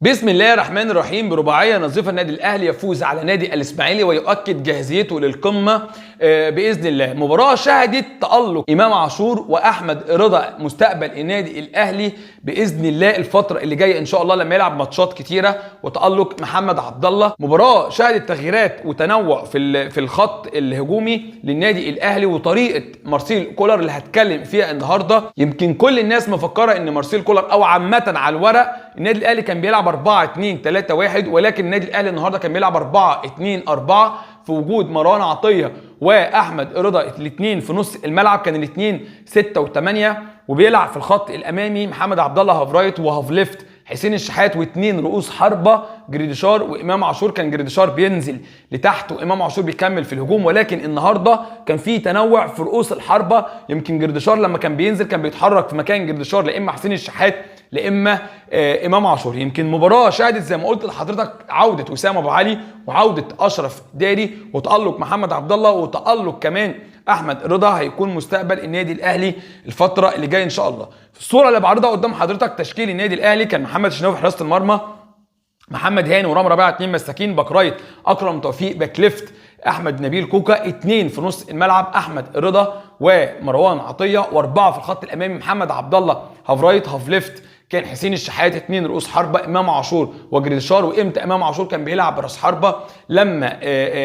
بسم الله الرحمن الرحيم. برباعيه نظيفه النادي الاهلي يفوز على نادي الاسماعيلي ويؤكد جاهزيته للقمه باذن الله. مباراه شهدت تالق امام عاشور واحمد رضا مستقبل النادي الاهلي باذن الله الفتره اللي جايه ان شاء الله لما يلعب ماتشات كتيره، وتالق محمد عبد الله. مباراه شهدت تغييرات وتنوع في الخط الهجومي للنادي الاهلي، وطريقه مارسيل كولر اللي هتكلم فيها النهارده. يمكن كل الناس مفكره ان مارسيل كولر او عامه على الورق النادي الاهلي كان بيلعب 4-2-3-1، ولكن النادي الاهلي النهارده كان بيلعب 4-2-4 في وجود مروان عطيه واحمد رضا الاثنين في نص الملعب. كان الاثنين 6 و8، وبيلعب في الخط الامامي محمد عبد الله هاف رايت وهاف ليفت حسين الشحات، واثنين رؤوس حربه جريديشار وامام عاشور. كان جريديشار بينزل لتحت وامام عاشور بيكمل في الهجوم، ولكن النهارده كان في تنوع في رؤوس الحربه. يمكن جريديشار لما كان بينزل كان بيتحرك في مكان جريديشار لا اما حسين الشحات لا اما امام عاشور. يمكن مباراه شهدت زي ما قلت لحضرتك عوده وسام ابو علي وعوده اشرف داري وتالق محمد عبد الله وتالق كمان احمد رضا. هيكون مستقبل النادي الاهلي الفتره اللي جايه ان شاء الله. في الصوره اللي بعرضها قدام حضرتك تشكيل النادي الاهلي: كان محمد الشناوي في حراسه المرمى، محمد هاني ورام ربيعه 2 مساكين، باك رايت اكرم توفيق، باك ليفت احمد نبيل كوكا، 2 في نص الملعب احمد رضا ومروان عطيه، واربعه في الخط الامامي محمد عبد الله هاف رايت هاف ليفت كان حسين الشحات، 2 رؤوس حربه امام عاشور وجريديشار. وامتى امام عاشور كان بيلعب راس حربه؟ لما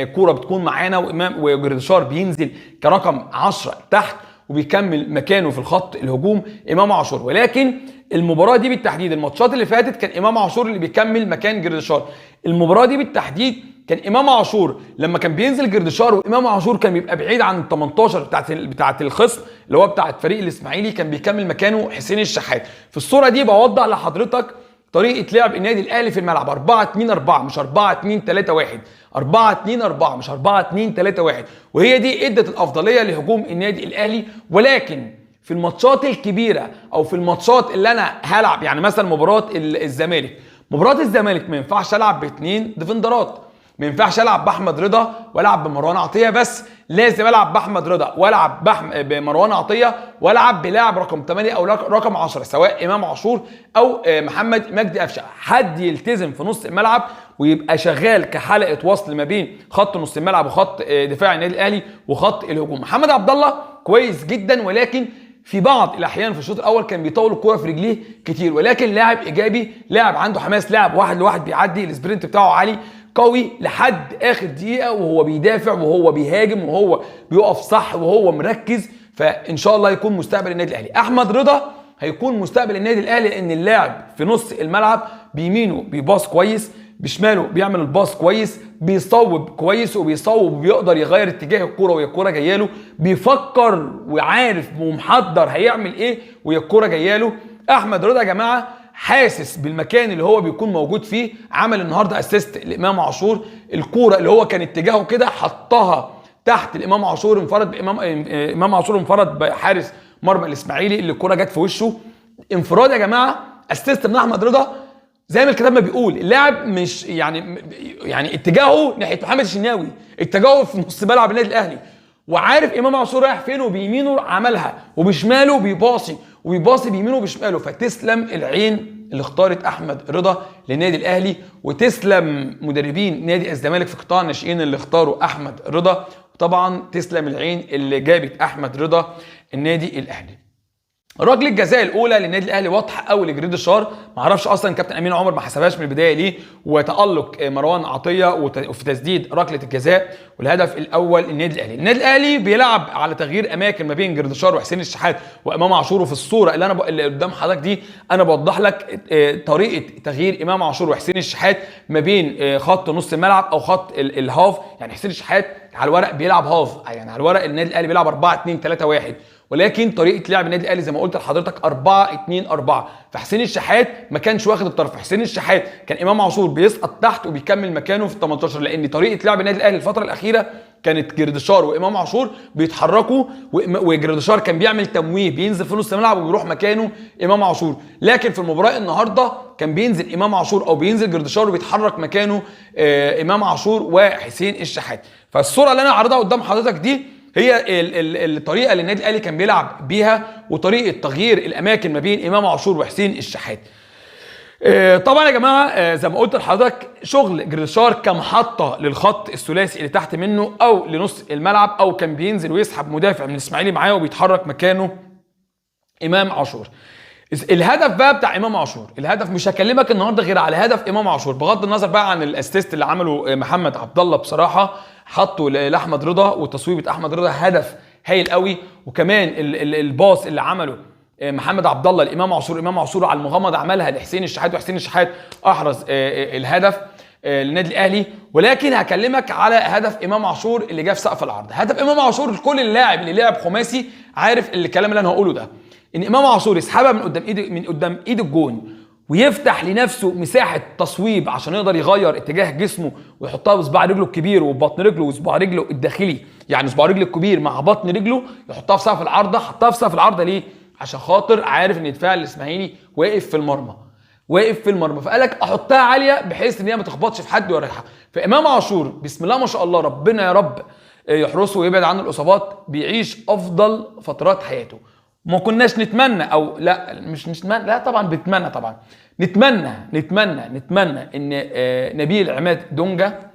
كوره بتكون معانا وجريديشار بينزل كرقم 10 تحت وبيكمل مكانه في الخط الهجوم امام عاشور. ولكن المباراه دي بالتحديد، الماتشات اللي فاتت كان امام عاشور اللي بيكمل مكان جريديشار. المباراه دي بالتحديد كان امام عاشور لما كان بينزل جريديشار وامام عاشور كان بيبقى بعيد عن ال 18 بتاعت الخصم اللي هو بتاعت فريق الاسماعيلي، كان بيكمل مكانه حسين الشحات. في الصوره دي بوضح لحضرتك طريقه لعب النادي الاهلي في الملعب: 4-2-4 مش 4-2-3-1، 4-2-4 مش 4-2-3-1، وهي دي ادت الافضليه لهجوم النادي الاهلي. ولكن في الماتشات الكبيره او في الماتشات اللي انا هلعب، يعني مثلا مباراه الزمالك، ما ينفعش العب باثنين ديفندرات، ما ينفعش العب باحمد رضا والعب بمروان عطيه بس، لازم العب باحمد رضا والعب بمروان عطيه والعب بلاعب رقم 8 او رقم 10 سواء امام عاشور او محمد مجدي قفشه. حد يلتزم في نص الملعب ويبقى شغال كحلقه وصل ما بين خط نص الملعب وخط دفاع النادي الاهلي وخط الهجوم. محمد عبد الله كويس جدا، ولكن في بعض الاحيان في الشوط الاول كان بيطول الكوره في رجليه كتير، ولكن لاعب ايجابي، لاعب عنده حماس، لاعب واحد لواحد بيعدي، السبرنت بتاعه عالي قوي لحد اخر دقيقه وهو بيدافع وهو بيهاجم وهو بيقف صح وهو مركز. فان شاء الله يكون مستقبل النادي الاهلي. احمد رضا هيكون مستقبل النادي الاهلي لان اللاعب في نص الملعب بيمينه بيباص كويس، بشماله بيعمل الباص كويس، بيصوب كويس وبيصوب وبيقدر يغير اتجاه الكوره وهي الكوره جايه له، بيفكر وعارف ومحضر هيعمل ايه وهي الكوره جايه له. احمد رضا يا جماعه حاسس بالمكان اللي هو بيكون موجود فيه. عمل النهارده اسيست لامام عاشور، الكوره اللي هو كان اتجاهه كده حطها تحت الامام عاشور، انفرد امام عاشور انفرد بحارس مرمى الاسماعيلي اللي الكوره جت في وشه. انفراد يا جماعه، اسيست من احمد رضا. زي ما الكتاب ما بيقول اللاعب مش يعني اتجاهه ناحيه محمد الشناوي، اتجاهه في نص ملعب النادي الاهلي، وعارف امام عاشور رايح فين وبيمينه عملها وبشماله بيباصي بيمينه وبشماله. فتسلم العين اللي اختارت احمد رضا للنادي الاهلي، وتسلم مدربين نادي الزمالك في قطاع الناشئين اللي اختاروا احمد رضا، وطبعا تسلم العين اللي جابت احمد رضا النادي الاهلي. ركله الجزاء الاولى للنادي الاهلي واضحه قوي لجريديشار، ما اعرفش اصلا كابتن امين عمر ما حسبهاش من البدايه ليه، وتالق مروان عطيه وفي تسديد ركله الجزاء والهدف الاول للنادي الاهلي. النادي الاهلي بيلعب على تغيير اماكن ما بين جريديشار وحسين الشحات وامام عاشور. وفي الصوره اللي قدام حضرتك دي انا بوضح لك طريقه تغيير امام عاشور وحسين الشحات ما بين خط نص الملعب او خط الهاف. يعني حسين الشحات على الورق بيلعب هاف، يعني على الورق النادي الاهلي بيلعب 4-2-3-1، ولكن طريقه لعب النادي الاهلي زي ما قلت لحضرتك 4-2-4. فحسين الشحات ما كانش واخد الطرف، حسين الشحات كان امام عاشور بيسقط تحت وبيكمل مكانه في ال 18، لان طريقه لعب النادي الاهلي الفتره الاخيره كانت جريديشار وامام عاشور بيتحركوا، وجريديشار كان بيعمل تمويه بينزل في نص الملعب وبيروح مكانه امام عاشور. لكن في المباراه النهارده كان بينزل امام عاشور او بينزل جريديشار وبيتحرك مكانه امام عاشور وحسين الشحات. فالصوره اللي انا عارضها قدام حضرتك دي هي الطريقه اللي النادي الاهلي كان بيلعب بيها، وطريقه تغيير الاماكن ما بين امام عاشور وحسين الشحات. طبعا يا جماعه زي ما قلت لحضرتك شغل جريشار كمحطه للخط الثلاثي اللي تحت منه او لنص الملعب، او كان بينزل ويسحب مدافع من الاسماعيلي معاه وبيتحرك مكانه امام عاشور. الهدف بقى بتاع امام عاشور، الهدف مش هكلمك النهارده غير على هدف امام عاشور، بغض النظر بقى عن الاسيست اللي عمله محمد عبد الله، بصراحه حطه لاحمد رضا وتصويبه احمد رضا هدف هايل قوي، وكمان الباص اللي عمله محمد عبد الله لامام عاشور، امام عاشور على المغمض عملها لحسين الشحات، وحسين الشحات احرز الهدف للنادي الاهلي. ولكن هكلمك على هدف امام عاشور اللي جه في سقف العرض. هدف امام عاشور كل اللاعب اللي لعب خماسي عارف الكلام اللي انا هقوله ده، ان امام عاشور يسحبها من قدام ايد الجون ويفتح لنفسه مساحه تصويب عشان يقدر يغير اتجاه جسمه ويحطها بصباع رجله الكبير وببطن رجله وصباع رجله الداخلي، يعني صباع رجله الكبير مع بطن رجله يحطها في سقف العارضه. حطها في سقف العارضه ليه؟ عشان خاطر عارف ان دفاع الاسماعيلي واقف في المرمى، واقف في المرمى، فقال لك احطها عاليه بحيث ان هي ما تخبطش في حد ويريحها. فامام عاشور بسم الله ما شاء الله، ربنا يا رب يحرسه ويبعد عنه الاصابات، بيعيش افضل فترات حياته. ما كناش نتمنى، او لا مش نتمنى، لا طبعا بنتمنى، طبعا نتمنى ان نبيل عماد دونجا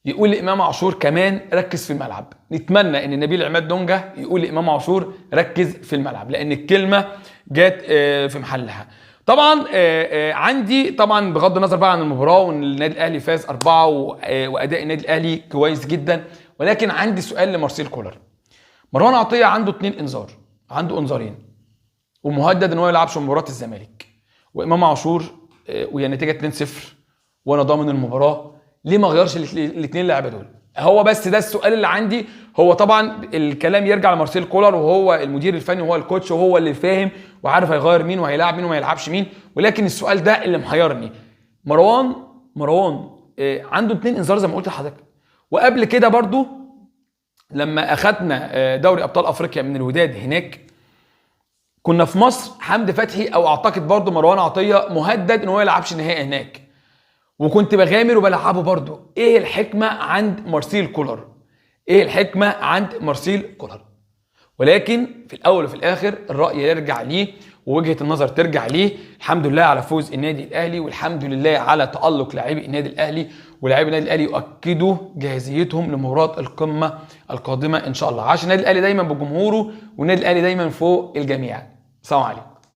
يقول لامام عاشور كمان ركز في الملعب. نتمنى ان نبيل عماد دونجا يقول لامام عاشور ركز في الملعب، لان الكلمه جت في محلها. طبعا عندي طبعا بغض النظر بقى عن المباراه وان النادي الاهلي فاز 4 واداء النادي الاهلي كويس جدا، ولكن عندي سؤال لمارسيل كولر. مروان عطيه عنده 2 انذار، عنده انذارين، ومهدد ان هو يلعبش مباراه الزمالك، وامام عاشور وهي النتيجه 2-0 وانا ضامن المباراه، ليه ما غيرش الاثنين لاعيبه دول؟ هو بس ده السؤال اللي عندي. هو طبعا الكلام يرجع لمارسيل كولر، وهو المدير الفني وهو الكوتش وهو اللي فاهم وعارف هيغير مين وهيلاعب مين وما يلعبش مين، ولكن السؤال ده اللي محيرني. مروان عنده 2 انذار زي ما قلت لحضرتك، وقبل كده برضو لما اخدنا دوري ابطال افريقيا من الوداد هناك كنا في مصر، حمدي فتحي او اعتقد برضو مروان عطيه مهدد ان هو يلعبش نهائي هناك، وكنت بغامر وبلعبه برضو. ايه الحكمه عند مارسيل كولر؟ ايه الحكمه عند مارسيل كولر؟ ولكن في الاول وفي الاخر الراي يرجع ليه ووجهه النظر ترجع ليه. الحمد لله على فوز النادي الاهلي، والحمد لله على تالق لاعبي النادي الاهلي، ولاعبي النادي الاهلي يؤكدوا جاهزيتهم لمباراه القمه القادمه ان شاء الله، عشان النادي الاهلي دايما بجمهوره، والنادي الاهلي دايما فوق الجميع. سلام عليكم.